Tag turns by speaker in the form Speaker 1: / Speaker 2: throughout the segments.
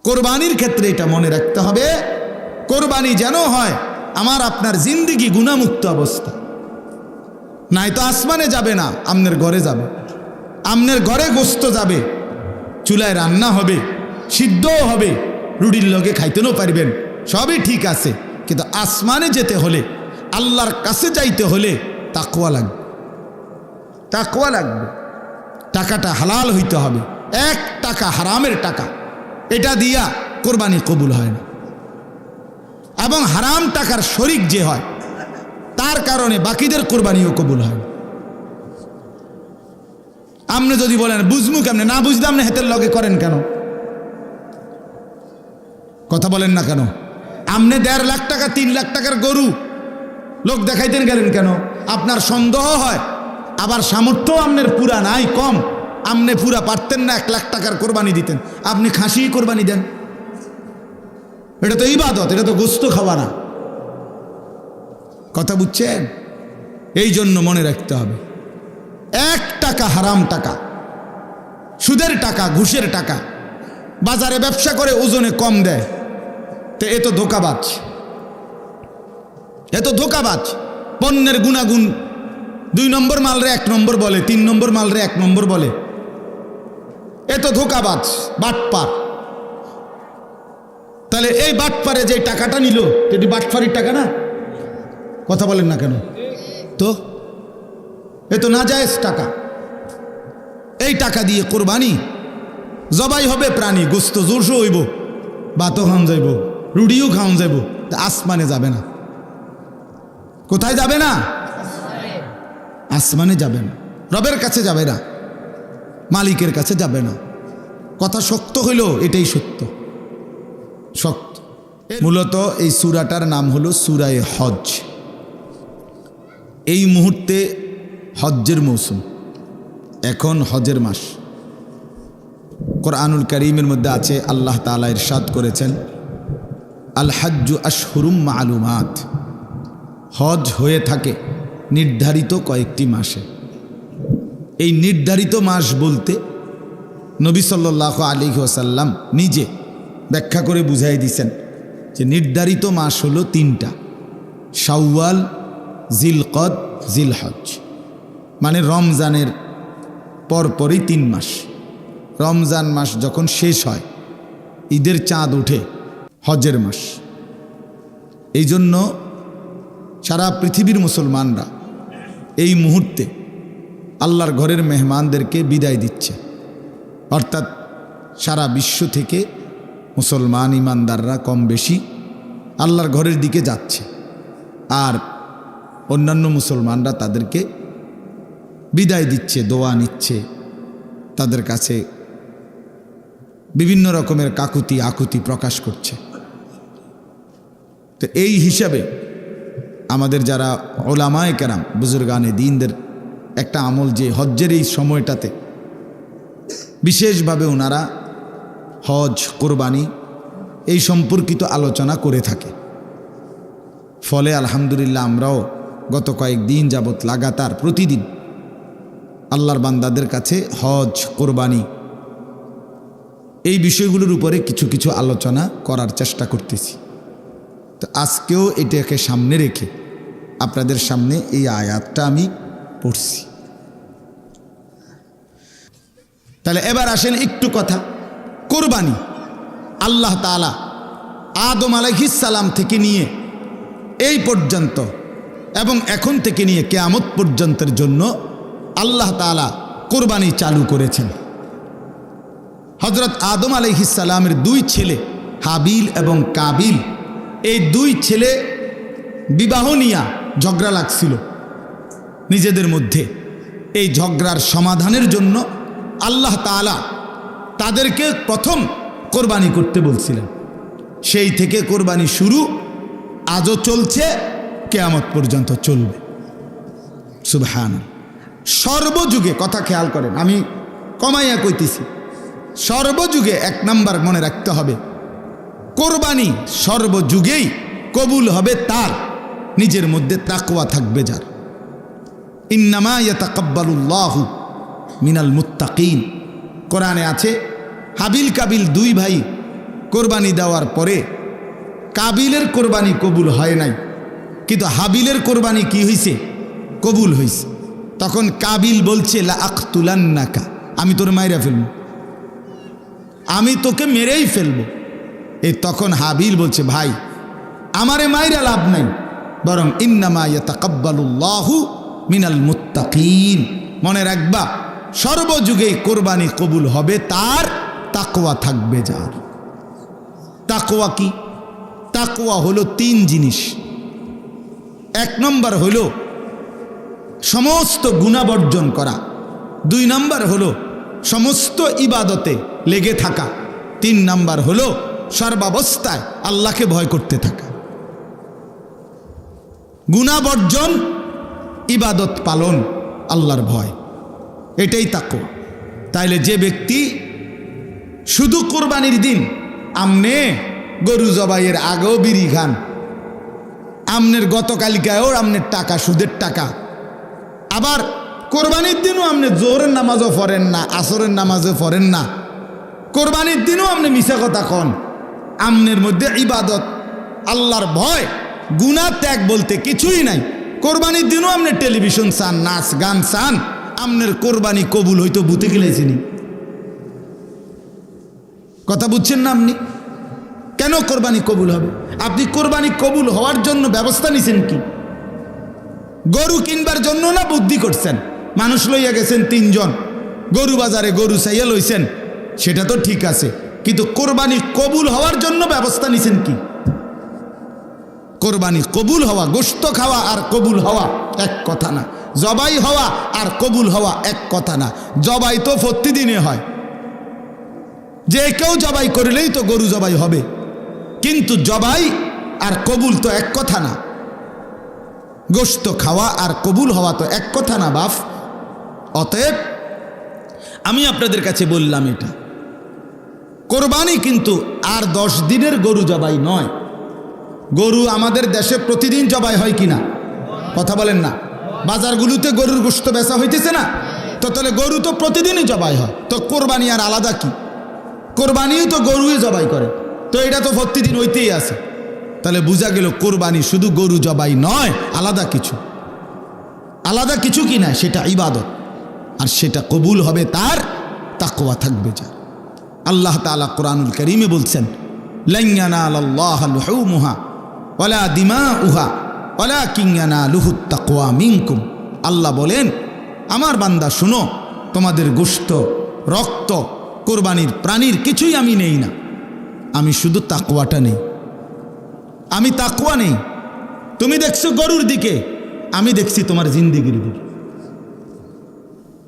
Speaker 1: কোরবানির ক্ষেত্রে এটা মনে রাখতে হবে, কোরবানি যেন হয় আমার আপনার জিন্দিগি গুনাহমুক্ত অবস্থা। নাই তো আসমানে যাবে না, আপনার ঘরে যাবে, আপনার ঘরে গোস্ত যাবে, চুলায় রান্না হবে, সিদ্ধও হবে, রুটির লগে খাইতেও পারবেন, সবই ঠিক আছে। কিন্তু আসমানে যেতে হলে, আল্লাহর কাছে যাইতে হলে তাকওয়া লাগবে, তাকওয়া লাগবে। টাকাটা হালাল হইতে হবে। 1 টাকা হারামের টাকা, এটা দিয়া কোরবানি কবুল হয় না। এবং হারাম টাকার শরিক যে হয় তার কারণে বাকিদের কোরবানিও কবুল হয় না। আপনি যদি বলেন বুঝমু কেমনে, না বুঝলে আপনি হাতের লগে করেন কেন? কথা বলেন না কেন? আপনি 1.5 লাখ টাকা 3 লাখ টাকার গরু লোক দেখাইতেন গেলেন কেন? আপনার সন্দেহ হয়, আবার সামর্থ্য আপনার পুরা নাই, কম, আপনি পুরা পারতেন না 1 লাখ টাকার কোরবানি দিতেন, আপনি খাসি কোরবানি দেন। এটা তো ইবাদত, এটা তো গোস্ত খাওয়া না। কথা বুঝছেন? এই জন্য মনে রাখতে হবে, 1 টাকা হারাম টাকা, সুদের টাকা, ঘুষের টাকা, বাজারে ব্যবসা করে ওজনে কম দেয়, তো এ তো ধোঁকাবাজ, এ তো ধোঁকাবাজ। পণ্যের গুণাগুণ 2 নম্বর মালরে 1 নম্বর বলে, 3 নম্বর মালরে 1 নম্বর বলে, এ তো ধোঁকাবাজ, বাটপার। তাহলে এই বাটপারে যে টাকাটা নিল, এটি বাটপারির টাকা না? কথা বলেন না কেন? তো এ তো নাজায়েজ টাকা। এই টাকা দিয়ে কোরবানি জবাই হবে প্রাণী, গোস্ত জোরসো হইব, ভাতও খাওয়ান যাইব, রুটিও খাওয়ান যাইব, আসমানে যাবে না। কোথায় যাবে না? আসমানে যাবে না, রবের কাছে যাবে না, মালিকের কাছে যাবে না। কথা শক্ত হইল, এটাই সত্য, শক্ত। মূলত এই সূরাটার নাম হলো সূরায়ে হজ। এই মুহূর্তে হজ্জের মৌসুম, এখন হজের মাস। কোরআনুল কারীমের মধ্যে আছে, আল্লাহ তাআলা ইরশাদ করেছেন, আল হাজ্জু আশহুরুম মা'লুমাত, হজ হয়ে থাকে নির্ধারিত কয়েকটি মাসে। এই নির্ধারিত মাস বলতে নবী সাল্লাল্লাহু আলাইহি ওয়াসাল্লাম নিজে ব্যাখ্যা করে বুঝাই দিয়েছেন যে নির্ধারিত মাস হলো 3টা, শাওয়াল, জিলকদ, জিলহজ। মানে রমজানের পরপরই 3 মাস। রমজান মাস যখন শেষ হয়, ঈদের চাঁদ ওঠে, হজের মাস। এই জন্য সারা পৃথিবীর মুসলমানরা এই মুহূর্তে আল্লাহর ঘরের মেহমানদেরকে বিদায় দিচ্ছে। অর্থাৎ সারা বিশ্ব থেকে মুসলমান ইমানদাররা কম বেশি আল্লাহর ঘরের দিকে যাচ্ছে, আর অন্যান্য মুসলমানরা তাদেরকে বিদায় দিচ্ছে, দোয়া নিচ্ছে, তাদের কাছে বিভিন্ন রকমের কাকুতি আকুতি প্রকাশ করছে। তো এই হিসাবে আমাদের যারা ওলামায়ে কেরাম, বুজুর্গানে দ্বীনদের একটা আমল যে হজ্জের এই সময়টাতে বিশেষভাবে ওনারা হজ, কোরবানি এই সম্পর্কিত আলোচনা করে থাকে। ফলে আলহামদুলিল্লাহ আমরাও গত কয়েকদিন যাবৎ লাগাতার প্রতিদিন আল্লাহর বান্দাদের কাছে হজ, কোরবানি এই বিষয়গুলোর উপরে কিছু কিছু আলোচনা করার চেষ্টা করতেছি। তো আজকেও এটাকে সামনে রেখে আপনাদের সামনে এই আয়াতটা আমি পড়ছি। তাহলে এবার আসেন একটু কথা, কোরবানি আল্লাহ তাআলা আদম আলাইহিস সালাম থেকে নিয়ে এই পর্যন্ত এবং এখন থেকে নিয়ে কিয়ামত পর্যন্তের জন্য আল্লাহ তাআলা কোরবানি চালু করেছেন। হযরত আদম আলাইহিস সালামের 2 ছেলে হাবিল এবং কাবিল, এই 2 ছেলে বিবাহ নিয়ে ঝগড়া লাগছিল নিজেদের মধ্যে। এই ঝগড়ার সমাধানের জন্য আল্লাহ তাআলা তাদেরকে প্রথম কোরবানি করতে বলছিলেন। সেই থেকে কোরবানি শুরু, আজও চলছে, কিয়ামত পর্যন্ত চলবে। সুবহানাল্লাহ। সর্বযুগে, কথা খেয়াল করেন, আমি কমাইয়া কইতেছি, সর্বযুগে 1 নাম্বার মনে রাখতে হবে, কোরবানি সর্বযুগেই কবুল হবে তার নিজের মধ্যে তাকওয়া থাকবে যার। ইন্নামা ইয়াতাকাব্বালুল্লাহু মিনাল মুত্তাকিন। কোরআনে আছে হাবিল কাবিল 2 ভাই কোরবানি দেওয়ার পরে কাবিলের কোরবানি কবুল হয় নাই, কিন্তু হাবিলের কোরবানি কি হয়েছে? কবুল হয়েছে। তখন কাবিল বলছে লা আকতুলান্নাকা, আমি তোর মাইরা ফেলব, আমি তোকে মেরেই ফেলব। এই তখন হাবিল বলছে ভাই আমারে মাইরা লাভ নাই, বরং ইন্নামা ইয়াতাকাব্বালুল্লাহু মিনাল মুত্তাকিন, মনে রাখবা সর্বযুগেই কোরবানি কবুল হবে তার তাকওয়া থাকবে যার। তাকওয়া কি? তাকওয়া হলো 3 জিনিস। 1 নম্বর হলো সমস্ত গুনাহ বর্জন করা, 2 নম্বর হলো সমস্ত ইবাদতে লেগে থাকা, 3 নম্বর হলো সর্বাবস্থায় আল্লাহকে ভয় করতে থাকা। গুনাহ বর্জন, ইবাদত পালন, আল্লাহর ভয়, এটাই তাকওয়া। তাইলে যে ব্যক্তি শুধু কোরবানির দিন আমনে গরু জবাইয়ের আগেও বিড়ি খান, আমনের গতকালিকায়ও আমনের টাকা সুদের টাকা, আবার কোরবানির দিনও আপনি জোহরের নামাজও পড়েন না, আসরের নামাজও পড়েন না, কোরবানির দিনও আপনি মিছা কথা কন, আমনের মধ্যে ইবাদত, আল্লাহর ভয়, গুনাহ ত্যাগ বলতে কিছুই নাই, কোরবানির দিনও আপনি টেলিভিশন চান, নাচ গান চান, আমনের কোরবানি কবুল হইতো বুতে গেলেছিনি। কথা বুঝছেন না আপনি? কেন কোরবানি কবুল হবে? আপনি কোরবানি কবুল হওয়ার জন্য ব্যবস্থা নিছেন কি? গরু কিনবার জন্য না বুদ্ধি করছেন? মানুষ লইয়া গেছেন 3 জন, গরু বাজারে গরু চাইয়া লইছেন, সেটা তো ঠিক আছে, কিন্তু কোরবানি কবুল হওয়ার জন্য ব্যবস্থা নিছেন কি? কোরবানি কবুল হওয়া, গোশত খাওয়া আর কবুল হওয়া এক কথা না, জবাই হওয়া আর কবুল হওয়া এক কথা না। জবাই তো প্রতিদিনে হয়, যে কেউ জবাই করলেই তো গরু জবাই হবে, কিন্তু জবাই আর কবুল তো এক কথা না। গোশত খাওয়া আর কবুল হওয়া তো এক কথা না বাপ। অতএব আমি আপনাদের কাছে বললাম, এটা কোরবানি কিন্তু আর 10 দিনের গরু জবাই নয়। গরু আমাদের দেশে প্রতিদিন জবাই হয় কিনা কথা বলেন না? বাজারগুলোতে গরুর গোশত বেচা হইতেছে না? তো তাহলে গরু তো প্রতিদিনই জবাই হয়, তো কোরবানি আর আলাদা কি? কোরবানিও তো গরুই জবাই করে, তো এটা তো প্রতিদিন হইতেই আছে। তাহলে বোঝা গেল কোরবানি শুধু গরু জবাই নয়, আলাদা কিছু। আলাদা কিছু কি না, সেটা ইবাদত, আর সেটা কবুল হবে তার তাকওয়া থাকবে যা। আল্লাহ তাআলা কোরআনুল কারীমে বলছেন লান ইয়ানালাল্লাহা লুহুমুহা ওয়ালা দিমাউহা ওয়ালাকিন ইয়ানালুহুত তাকওয়া মিনকুম। আল্লাহ বলেন আমার বান্দা শুনো, তোমাদের গোশত, রক্ত, কোরবানির প্রাণীর কিছুই আমি নেই না, আমি শুধু তাকওয়াটা নেই। আমি তাকওয়া নেই। তুমি দেখছো গরুর দিকে, আমি দেখছি তোমার জিন্দেগির দিকে।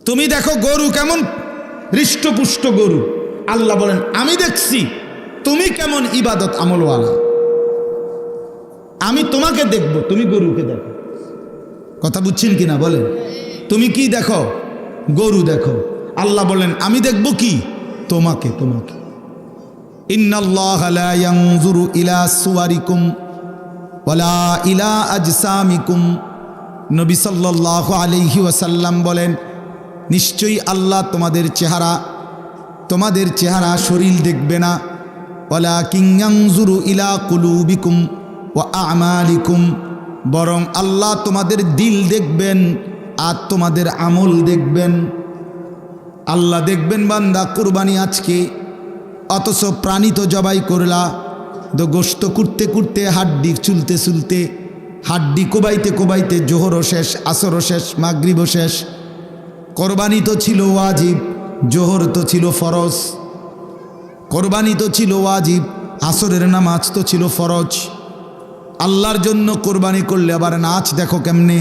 Speaker 1: তুমি দেখো গরু কেমন হৃষ্টপুষ্ট গরু, আল্লাহ বলেন আমি দেখছি তুমি কেমন ইবাদত আমলওয়ালা, আমি তোমাকে দেখব, তুমি গরুকে দেখো। কথা বুঝছেন কিনা বলেন? তুমি কি দেখো? গরু দেখো। আল্লাহ বলেন আমি দেখব কি? তোমাকে। তোমাকে ইন্নাল্লাহা লা ইয়ানজুরু ইলা সুওয়ারিকুম ওয়ালা ইলা আজসামিকুম। নবী সাল্লাল্লাহু আলাইহি ওয়াসাল্লাম বলেন নিশ্চয়ই আল্লাহ তোমাদের চেহারা শরীর দেখবে না, ওয়ালাকিন ইয়ানজুরু ইলা কুলুবিকুম ওয়া আমালিকুম, বরং আল্লাহ তোমাদের দিল দেখবেন আর তোমাদের আমল দেখবেন। আল্লাহ দেখবেন বান্দা কুরবানি আজকে, অথচ প্রাণী তো জবাই করলা, তো গোশত করতে করতে হাড্ডি চুলতে চুলতে, হাড্ডি কোবাইতে কোবাইতে জোহরও শেষ, আসরও শেষ, মাগরিবও শেষ। কোরবানি তো ছিল ওয়াজিব, জোহর তো ছিল ফরজ। কোরবানি তো ছিল ওয়াজিব, আসরের নামাজ তো ছিল ফরজ। আল্লাহর জন্য কোরবানি করলে আবার নাচ দেখো কেমনে।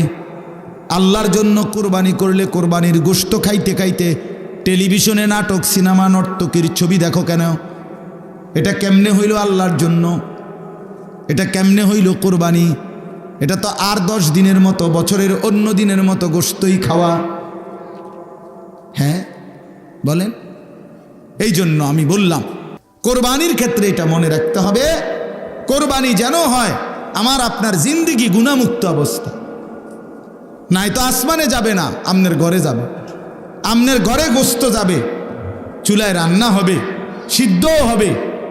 Speaker 1: আল্লাহর জন্য কোরবানি করলে কোরবানির গোশত খাইতে খাইতে টেলিভিশনে নাটক, সিনেমা, নর্তকীর ছবি দেখো কেন? এটা কেমনে হইল আল্লাহর জন্য? এটা কেমনে হইল কোরবানি? এটা তো আর 10 দিনের মতো, বছরের অন্য দিনের মতো গোশতই খাওয়া। হ্যাঁ বলেন? এই জন্য আমি বললাম কোরবানির ক্ষেত্রে এটা মনে রাখতে হবে, কোরবানি যেন হয় আমার আপনার জিন্দিগি গুনাহমুক্ত অবস্থা। নাই তো আসমানে যাবে না, আমনের ঘরে যাবে। আমনের ঘরে গোশত যাবে, চুলায় রান্না হবে, সিদ্ধও হবে,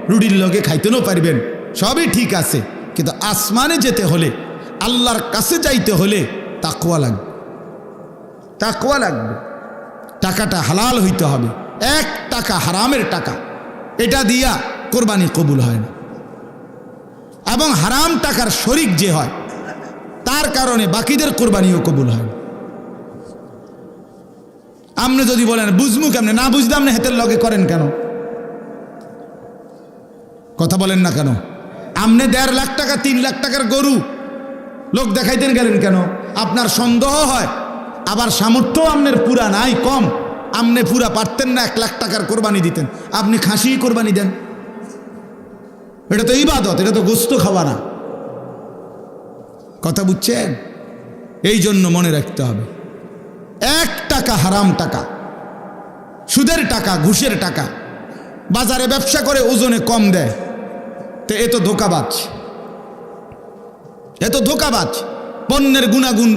Speaker 1: রুটির লগে খাইতেও পারবেন, সবই ঠিক আছে, কিন্তু আসমানে যেতে হলে, আল্লাহর কাছে যাইতে হলে তাকওয়া লাগবে, তাকওয়া লাগবে। টাকাটা হালাল হইতে হবে। 1 টাকা হারামের টাকা, এটা দিয়া কোরবানি কবুল হয় না। এবং হারাম টাকার শরিক যে হয় তার কারণে বাকিদের কোরবানিও কবুল হয় না। আপনি যদি বলেন বুঝমু কেমনে, না বুঝলাম না, হেতের লগে করেন কেন? কথা বলেন না কেন? আপনি 1.5 লাখ টাকা 3 লাখ টাকার গরু লোক দেখাইতেন গেলেন কেন? আপনার সন্দেহ হয়, আবার সামর্থ্য আপনার পুরা নাই, কম, আপনি পুরা পারতেন না 1 লাখ টাকার কোরবানি দিতেন, আপনি খাসি কোরবানি দেন। এটা তো ইবাদত, এটা তো গোস্ত খাওয়া না। কথা বুঝছেন? এই জন্য মনে রাখতে হবে, 1 টাকা হারাম টাকা, সুদের টাকা, ঘুষের টাকা, বাজারে ব্যবসা করে ওজনে কম দেয়, তো এ তো ধোঁকাবাজ, এ তো ধোঁকাবাজ। পণ্যের গুণাগুণ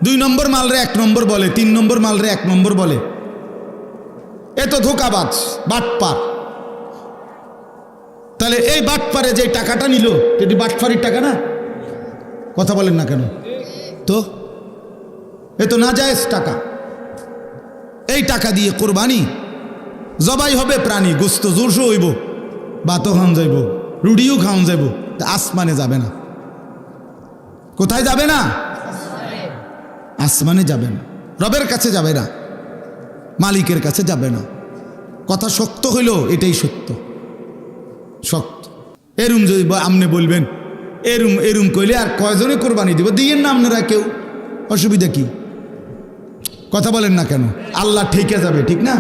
Speaker 1: 2 নম্বর মালরে 1 নম্বর বলে, 3 নম্বর মালরে 1 নম্বর বলে, এ তো ধোঁকাবাজ, বাটপার। তাহলে এই বাটপারে যে টাকাটা নিল, এটি বাটপারির টাকা না? কথা বলেন না কেন? তো এ তো নাজায়েজ টাকা। এই টাকা দিয়ে কোরবানি জবাই হবে প্রাণী, গোস্ত জোরসো হইব, ভাতও খাওয়ান যাইব, রুটিও খাওয়ান যাইব, আসমানে যাবে না। কোথায় যাবে না? আসমানে যাবে না, রবের কাছে যাবে না, মালিকের কাছে যাবে না। কথা শক্ত হইল, এটাই সত্য, শক্ত। এরুম যদি আপনি বলবেন এরুম এরুম কইলে আর কয়জনে কোরবানি দিব, দিয়েন না আপনারা কেউ, অসুবিধা কি? কথা বলেন না কেন? আল্লাহ ঠেকে যাবে, ঠিক না?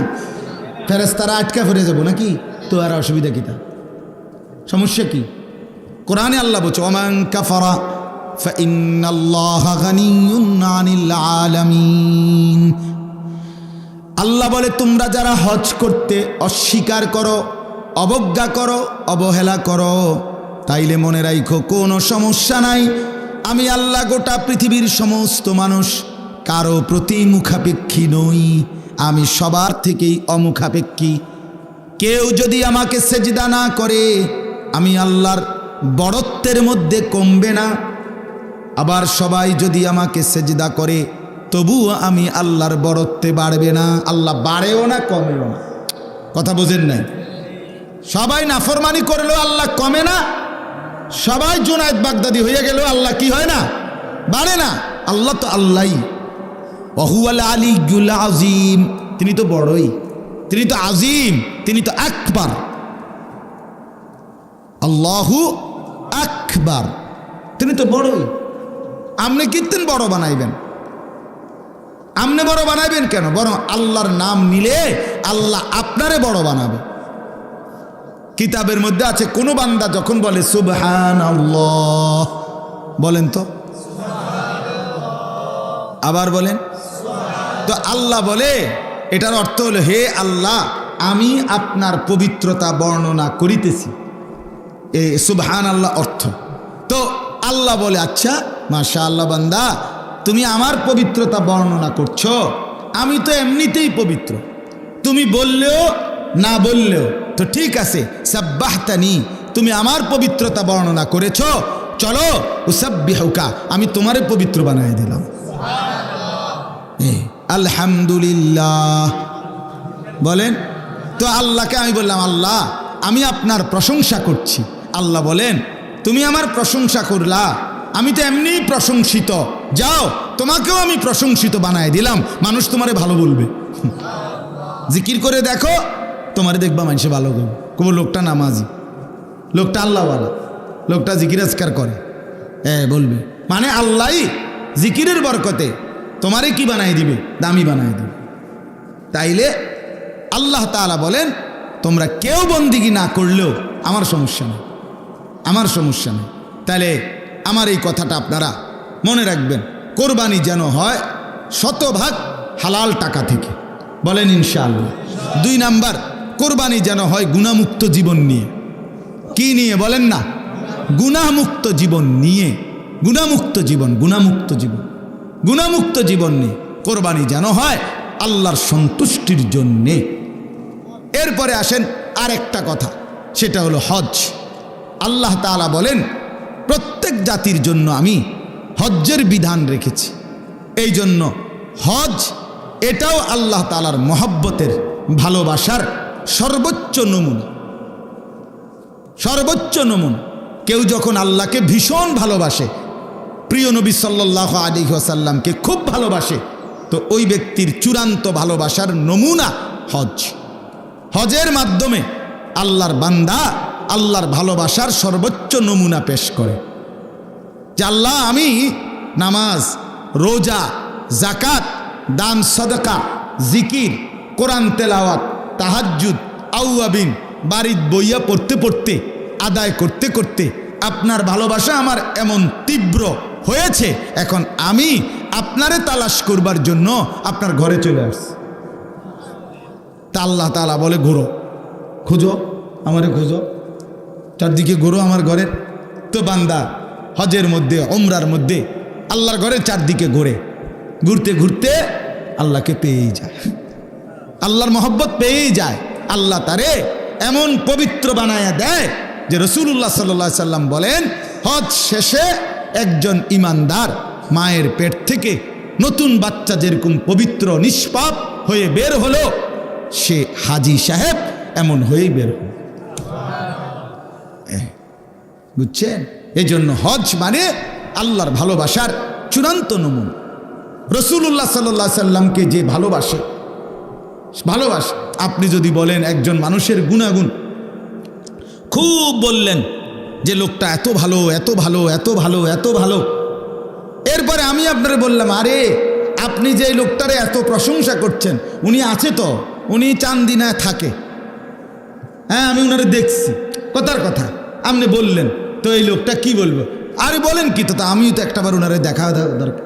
Speaker 1: ফেরেশতারা আটকা ফিরে যাবো নাকি? তো আর অসুবিধা কি? তা সমস্যা কি? কোরআনে আল্লাহ বলছে ওমান কাফারা ফাইন্নাল্লাহা গানিয়্যুন আনিল আলামিন। আল্লাহ বলে তোমরা যারা হজ করতে অস্বীকার করো, অবজ্ঞা করো, অবহেলা করো, তাইলে মনে রাখো কোনো সমস্যা নাই, আমি আল্লাহ গোটা পৃথিবীর সমস্ত মানুষ কারো প্রতি মুখাপেক্ষী নই, আমি সবার থেকেই অমুখাপেক্ষী। কেউ যদি আমাকে সেজদা না করে আমি আল্লাহর বড়ত্বের মধ্যে কমবে না, আবার সবাই যদি আমাকে সেজদা করে তবুও আমি আল্লাহর বড়ত্বে বাড়বে না। আল্লাহ বাড়েও না কমেও না। কথা বোঝেন নাই? সবাই নাফরমানি করলেও আল্লাহ কমে না, সবাই জুনায়েদ বাগদাদি হয়ে গেলেও আল্লাহ কি হয় না? বাড়ে না। আল্লাহ তো আল্লাহই, ওয়াহুয়াল আলিয়্যুল আযীম, তিনি তো বড়ই, তিনি তো আজিম, তিনি তো আকবার। আল্লাহু আকবার, তিনি তো বড়ই। আপনি কীর্তন বড় বানাইবেন? আপনি বড় বানাইবেন কেন? বরং আল্লাহর নাম নিলে আল্লাহ আপনারে বড় বানাবে। কিতাবের মধ্যে আছে কোন বান্দা যখন বলে সুবহানাল্লাহ, বলেন তো, আবার বলেন তো, আল্লাহ বলে এটার অর্থ হলো হে আল্লাহ আমি আপনার পবিত্রতা বর্ণনা করিতেছি, এ সুবহানাল্লাহ অর্থ। তো আল্লাহ বলে আচ্ছা মাশাআল্লাহ বান্দা তুমি আমার পবিত্রতা বর্ণনা করছো, আমি তো এমনিতেই পবিত্র, তুমি বললেও না বললেও তো ঠিক আছে, সাব্বাহতানি, তুমি আমার পবিত্রতা বর্ণনা করেছো, চলো উসাব্বিহুকা, আমি তোমারে পবিত্র বানাই দিলাম। আলহামদুলিল্লাহ বলেন তো। আল্লাহকে আমি বললাম আল্লাহ আমি আপনার প্রশংসা করছি। আল্লাহ বলেন তুমি আমার প্রশংসা করলা, আমি তো এমনিই প্রশংসিত, যাও তোমাকেও আমি প্রশংসিত বানাই দিলাম, মানুষ তোমারে ভালো বলবে। জিকির করে দেখো, তোমারে দেখবা মানুষে ভালো করবে, কব লোকটা নামাজি, লোকটা আল্লাহওয়ালা, লোকটা জিকির আজকার করে, বলবে মানে আল্লাহই জিকিরের বরকতে তোমারে কি বানাই দিবে? দামি বানাই দিবে। তাইলে আল্লাহ তাআলা বলেন তোমরা কেউ বন্দিগি না করলেও আমার সমস্যা নেই, আমার সমস্যা নেই। তাহলে আমার এই কথাটা আপনারা মনে রাখবেন, কোরবানি যেন হয় 100% হালাল টাকা থেকে, বলেন ইনশাআল্লাহ। 2 নাম্বার, কোরবানি যেন হয় গুনাহমুক্ত জীবন নিয়ে। কি নিয়ে বলেন না? গুনাহমুক্ত জীবন নিয়ে, গুনাহমুক্ত জীবন, গুনাহমুক্ত জীবন, গুনাহমুক্ত জীবন নিয়ে কোরবানি যেন হয় আল্লাহর সন্তুষ্টির জন্যে। এরপরে আসেন আরেকটা কথা, সেটা হলো হজ। আল্লাহ তাআলা বলেন প্রত্যেক জাতির জন্য আমি হজ্জের বিধান রেখেছি। এই জন্য হজ এটাও আল্লাহ তাআলার মহব্বতের ভালোবাসার সর্বোচ্চ নমুনা। সর্বোচ্চ নমুনা। কেউ যখন আল্লাহকে ভীষণ ভালোবাসে, প্রিয় নবী সাল্লাল্লাহু আলাইহি ওয়াসাল্লামকে খুব ভালোবাসে, তো ওই ব্যক্তির চূড়ান্ত ভালোবাসার নমুনা হজ। হজের মাধ্যমে আল্লাহর বান্দা আল্লাহর ভালোবাসার সর্বোচ্চ নমুনা পেশ করে যে আল্লাহ আমি নামাজ, রোজা, জাকাত, দান, সদকা, জিকির, কোরআন তেলাওয়াত, তাহাজ্জুদ, আউয়াবিন বাড়ির বইয়া পড়তে পড়তে, আদায় করতে করতে আপনার ভালোবাসা আমার এমন তীব্র হয়েছে, এখন আমি আপনারে তালাশ করবার জন্য আপনার ঘরে চলে আসছি। তা আল্লাহ তাআলা বলে ঘোরো, খুঁজো, আমারে খুঁজো, চারদিকে ঘোরো আমার ঘরের। তো বান্দা হজের মধ্যে, ওমরার মধ্যে আল্লাহর ঘরের চারদিকে ঘোরে, ঘুরতে ঘুরতে আল্লাহকে পেয়েই যায়, আল্লাহর মহব্বত পেয়েই যায়। আল্লাহ তারে এমন পবিত্র বানায়া দেয় যে রাসূলুল্লাহ সাল্লাল্লাহু আলাইহি সাল্লাম বলেন হজ শেষে একজন ইমানদার মায়ের পেট থেকে নতুন বাচ্চা যেরকম পবিত্র নিষ্পাপ হয়ে বের হলো, সে হাজী সাহেব এমন হয়েই বের হল। বুঝছেন? এই জন্য হজ মানে আল্লাহর ভালোবাসার চূড়ান্ত নমুনা। রাসূলুল্লাহ সাল্লাল্লাহু আলাইহি সাল্লামকে যে ভালোবাসে, আপনি যদি বলেন একজন মানুষের গুণাগুণ খুব বললেন যে লোকটা এত ভালো, এত ভালো, এত ভালো, এত ভালো, এরপরে আমি আপনারে বললাম আরে আপনি যে লোকটারে এত প্রশংসা করছেন, উনি আছে তো, উনি চান্দিনায় থাকে, হ্যাঁ আমি উনারে দেখছি, কথার কথা আপনি বললেন, তো এই লোকটা কি বলবো? আরে বলেন কি, তো আমিও তো একটাবার উনারে দেখা দরকার।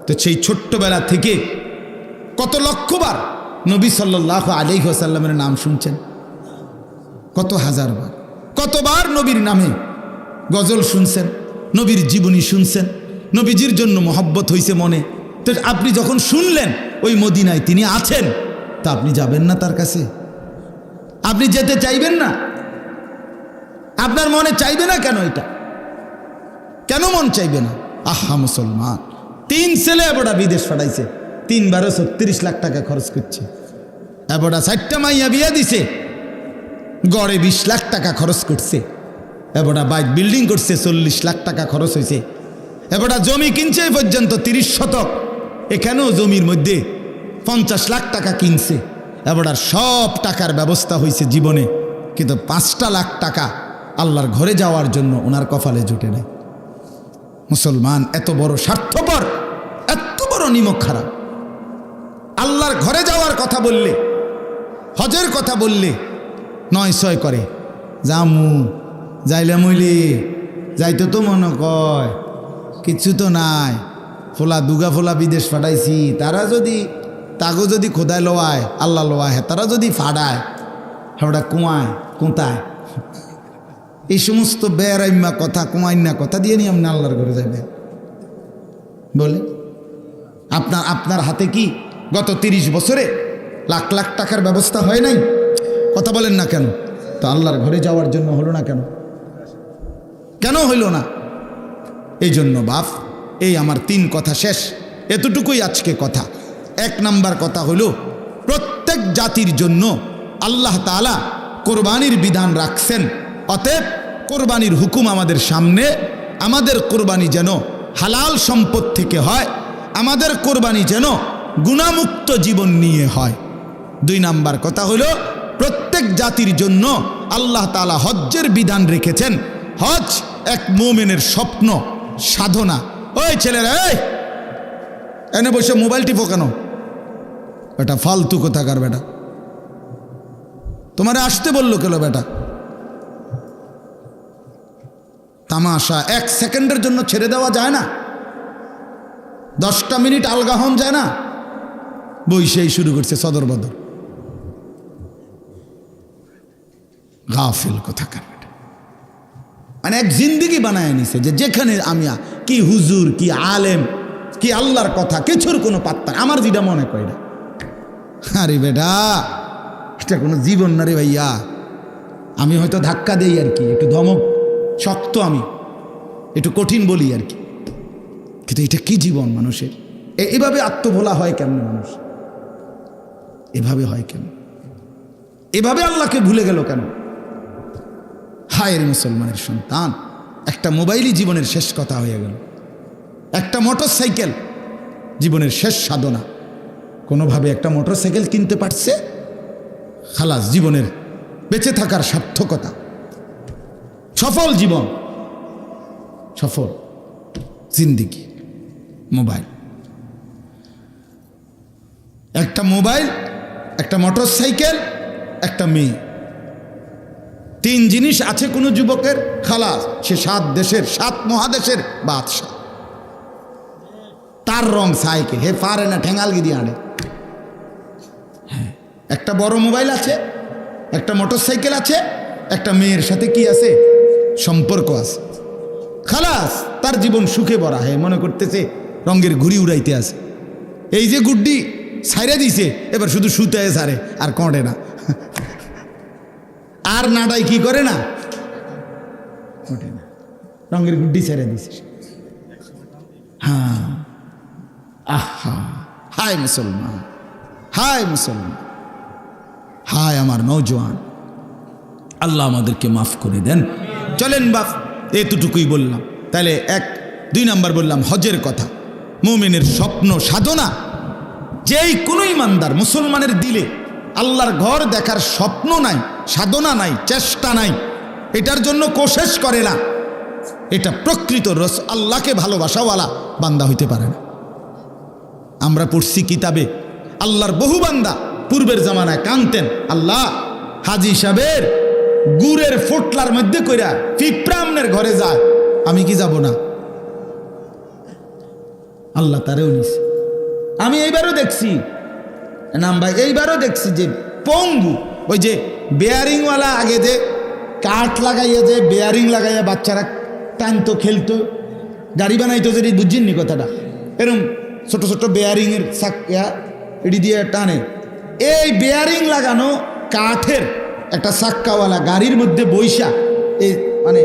Speaker 1: তো সেই ছোট্টবেলা থেকে কত লক্ষবার নবী সাল্লাল্লাহু আলাইহি ওয়াসাল্লামের নাম শুনছেন, কত হাজারবার, কতবার নবীর নামে গজল শুনছেন, নবীর জীবনী শুনছেন, নবীজির জন্য মহব্বত হয়েছে মনে। তো আপনি যখন শুনলেন ওই মদিনায় তিনি আছেন, তা আপনি যাবেন না তার কাছে? আপনি যেতে চাইবেন না? আপনার মনে চাইবে না কেন? এটা কেন মন চাইবে না? আহা মুসলমান, 3 ছেলে এবড়া বিদেশ পাঠাইছে, 3 36 লাখ টাকা খরচ করছে, এবড়া 4টা মাইয়া বিয়া দিছে, গড়ে 20 লাখ টাকা খরচ করছে, এবড়া বাইক বিল্ডিং করছে, 40 লাখ টাকা খরচ হয়েছে, এবড়া জমি কিনছে এই পর্যন্ত 30 শতক, এখানেও জমির মধ্যে 50 লাখ টাকা কিনছে, এবড়ার সব টাকার ব্যবস্থা হয়েছে জীবনে, কিন্তু 5টা লাখ টাকা আল্লাহর ঘরে যাওয়ার জন্য ওনার কপালে জুটে নেয়। মুসলমান এত বড় স্বার্থপর, এত বড় নিমক খারাপ। আল্লাহর ঘরে যাওয়ার কথা বললে, হজের কথা বললে 9-6 করে, জামু যাইলে মইলে যাইতে তো মনে কয় কিছু তো নাই, ফোলা দুগা ফোলা বিদেশ ফাটাইছি, তারা যদি তাগো যদি খোদায় লোয়ায়, আল্লাহ লোয়ায়, তারা যদি ফাড়ায়, ওটা কুমায় কোঁতায়, এই সমস্ত বেড়াইম্মা কথা, কুমাইন্না কথা দিয়ে নিয়ে আপনি আল্লাহর ঘরে যাবেন বলে? আপনার হাতে কি গত 30 বছরে লাখ লাখ টাকার ব্যবস্থা হয় নাই? কথা বলেন না কেন? তো আল্লাহর ঘরে যাওয়ার জন্য হলো না কেন? কেন হইল না? এই জন্য বাপ, এই আমার 3 কথা শেষ, এতটুকুই আজকে কথা। 1 নাম্বার কথা হলো প্রত্যেক জাতির জন্য আল্লাহ তাআলা কোরবানির বিধান রাখছেন, অতএব কোরবানির হুকুম আমাদের সামনে। আমাদের কোরবানি যেন হালাল সম্পদ থেকে হয়, আমাদের কোরবানি যেন গুনাহমুক্ত জীবন নিয়ে হয়। 2 নাম্বার কথা হলো প্রত্যেক জাতির জন্য আল্লাহ তাআলা হজ্জের বিধান রেখেছেন। হজ এক মুমিনের স্বপ্ন, সাধনা। ওই ছেলেরা, এই এনে বসে মোবাইল টিপো কেন? বেটা ফালতু কোথাকার বেটা, তোমারে আসতে বললো কেন বেটা? তামাশা 1 সেকেন্ডের জন্য ছেড়ে দেওয়া যায় না? 10টা মিনিট আলগা হন যায় না? বইসেই শুরু করছে সদর বদর, গাফিল কোথাকার বেটা। মানে এক জিন্দিগি বানায় নিছে যে যেখানে আমি কি হুজুর, কি আলেম, কি আল্লাহর কথা, কিছুর কোনো পাত্তা আমার যেটা মনে কয় না। আরে বেটা, এটা কোনো জীবন না রে ভাইয়া। আমি হয়তো ধাক্কা দেই আর কি, একটু ধমক, শক্ত আমি একটু কঠিন বলি আর কি, কিন্তু এটা কি জীবন মানুষের? এভাবে আত্মভোলা হয় কেমন মানুষ? এভাবে হয় কেন? এভাবে আল্লাহকে ভুলে গেল কেন? হায় রে মুসলমানের সন্তান, একটা মোবাইলই জীবনের শেষ কথা হয়ে গেল, একটা মোটর সাইকেল জীবনের শেষ সাধনা। কোনোভাবে একটা মোটর সাইকেল কিনতে পারছে, খালাস জীবনের বেঁচে থাকার সার্থকতা, সফল জীবন, সফল জিন্দিগি। মোবাইল, একটা মোবাইল, একটা মোটর সাইকেল, একটা মেয়ে, 3 জিনিস আছে কোনো যুবকের, খালাস সে 7 দেশের 7 মহাদেশের বাদশাহ। তার রং সাইকে হে পারে না ঠেঙ্গালগি দিয়ে আনে। হ্যাঁ, একটা বড় মোবাইল আছে, একটা মোটর সাইকেল আছে, একটা মেয়ের সাথে কি আছে? সম্পর্ক আছে। খালাস তার জীবন সুখে ভরা। হ্যাঁ, মনে করতেছে রঙের ঘুড়ি উড়াইতে আছে। এই যে গুড্ডি ছাইরে দিছে, এবার শুধু শুতে ছাড়ে আর কঁটে না, আর নাডাই কি করে না, কঁটে না, রঙের গুড্ডি ছেড়ে দিছে। হ্যাঁ, আহা, হায় মুসলমান, হায় মুসলমান, হায় আমার নওজোয়ান, আল্লাহ আমাদেরকে মাফ করে দেন। চলেন বাপ, এতটুকুই বললাম। তাহলে 1, 2 নাম্বার বললাম হজের কথা। মুমিনের স্বপ্ন সাধনা, যেই কোনো ইমানদার মুসলমানের দিলে আল্লাহর ঘর দেখার স্বপ্ন নাই, সাধনা নাই, চেষ্টা নাই, এটার জন্য কোশেশ করে না, এটা প্রকৃত আল্লাহকে ভালোবাসাওয়ালা বান্দা হইতে পারে না। আমরা পড়ছি কিতাবে, আল্লাহর বহু বান্দা পূর্বের জামানায় কানতেন, আল্লাহ হাজি সাহেবের গুড়ের ফোটলার মধ্যে কইরা পিঁপড়ামনের ঘরে যায়, আমি কি যাব না? আল্লাহ তারেও নিছে। আমি এইবারও দেখছি নাম ভাই, এইবারও দেখছি যে পঙ্গু, ওই যে বেয়ারিংওয়ালা, আগে যে কাঠ লাগাইয়া, যে বেয়ারিং লাগাইয়া বাচ্চারা টানতো, খেলতো, গাড়ি বানাইতো, যদি বুঝছেননি কথাটা, এরকম ছোট ছোট বেয়ারিংয়ের চাকা এটি দিয়ে টানে। এই বেয়ারিং লাগানো কাঠের একটা চাক্কাওয়ালা গাড়ির মধ্যে বৈশা, এই মানে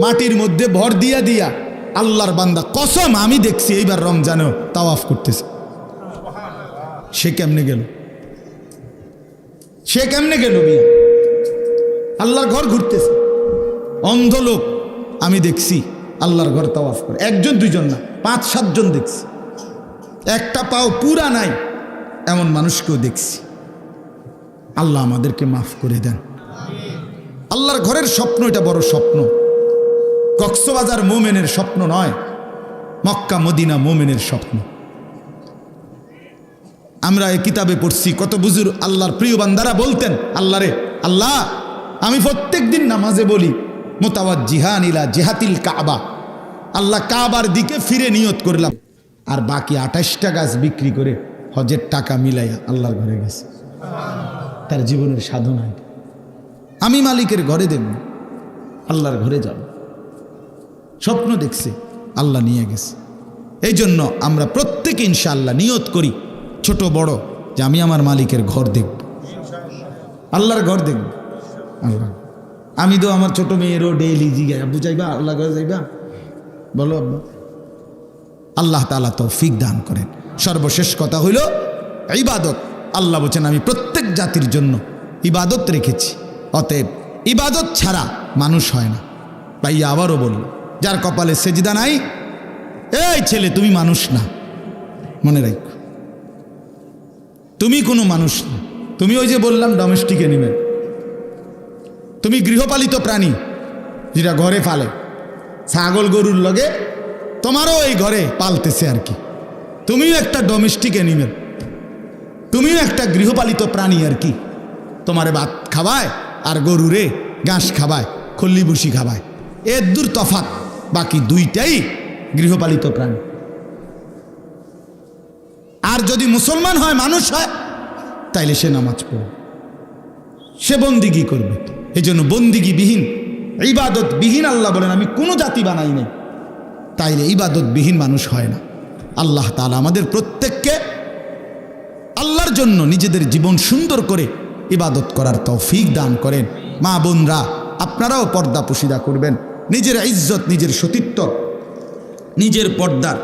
Speaker 1: মাটির মধ্যে ভর দিয়া দিয়া আল্লাহর বান্দা, কসম আমি দেখছি এইবার রমজানেও তাওয়াফ করতেছে। সে কেমনে গেল? সে কেমনে গেল? আল্লাহর ঘর ঘুরতেছে, অন্ধ লোক আমি দেখছি আল্লাহর ঘর তাওয়াফ করে, 1 জন 2 জন না, 5-7 জন দেখছি, একটা পাও পুরা নাই এমন মানুষকেও দেখছি। আল্লাহ আমাদেরকে মাফ করে দেন। আল্লাহর ঘরের স্বপ্ন, এটা বড় স্বপ্ন। কক্সবাজার মোমেনের স্বপ্ন নয়, মক্কা মদিনা মোমেনের স্বপ্ন। আমরা এই কিতাবে পড়ছি, কত বুজুর্গ আল্লাহর প্রিয় বান্দারা বলতেন, আল্লাহ রে, আল্লাহ আমি প্রত্যেক দিন নামাজে বলি মুতাওয়াজ্জিহান ইলা জিহাতিল কাবা, আল্লাহ কাবার দিকে ফিরে নিয়ত করলাম, আর বাকি 28টা গাছ বিক্রি করে হজের টাকা মিলাইয়া আল্লাহর ঘরে গেছে। তার জীবনের সাধনায় আমি মালিকের ঘরে দেখব, আল্লাহর ঘরে যাব, স্বপ্ন দেখছে, আল্লাহ নিয়ে গেছে। এই জন্য আমরা প্রত্যেকে ইনশাআল্লাহ নিয়ত করি, ছোট বড়, যে আমি আমার মালিকের ঘর দেখব, আল্লাহর ঘর দেখব। আল্লাহ, আমি তো আমার ছোট মেয়েরও ডেইলি জিগাই, আব্বু যাইবা আল্লাহ ঘরে যাইবা? বলো আব্বা। আল্লাহ তাআলা তৌফিক দান করেন। সর্বশেষ কথা হইল ইবাদত। আল্লাহ বলেন আমি প্রত্যেক জাতির জন্য ইবাদত রেখেছি, অতএব ইবাদত ছাড়া মানুষ হয় না। ভাইয়া আবারও বলল, যার কপালে সেজদা নাই, এই ছেলে তুমি মানুষ না, মনে রাখো তুমি কোনো মানুষ না। তুমি ওই যে বললাম ডোমেস্টিক অ্যানিমেল, তুমি গৃহপালিত প্রাণী, যেটা ঘরে পালে, ছাগল গরুর লগে তোমারও এই ঘরে পালতেছে আর কি। তুমিও একটা ডোমেস্টিক অ্যানিমেল, তুমিও একটা গৃহপালিত প্রাণী আর কি। তোমারে ভাত খাওয়ায় আর গরুরে ঘাস খাওয়ায়, খল্লি ভুসি খাওয়ায়, এর দূর তফাৎ, বাকি দুইটাই গৃহপালিত প্রাণী। আর যদি মুসলমান হয়, মানুষ হয়, তাইলে সে নামাজ পড়বে, সে বন্দিগি করবে। এই জন্য বন্দিগিবিহীন, ইবাদতবিহীন, আল্লাহ বলেন আমি কোনো জাতি বানাই নাই, তাইলে ইবাদতবিহীন মানুষ হয় না। আল্লাহ তাআলা আমাদের প্রত্যেককে আল্লাহর জন্য নিজেদের জীবন সুন্দর করে ইবাদত করার তৌফিক দান করেন। মা বোনরা আপনারাও পর্দা পুশিদা করবেন। নিজের ইজ্জত, নিজের সতীত্ব, নিজের পর্দার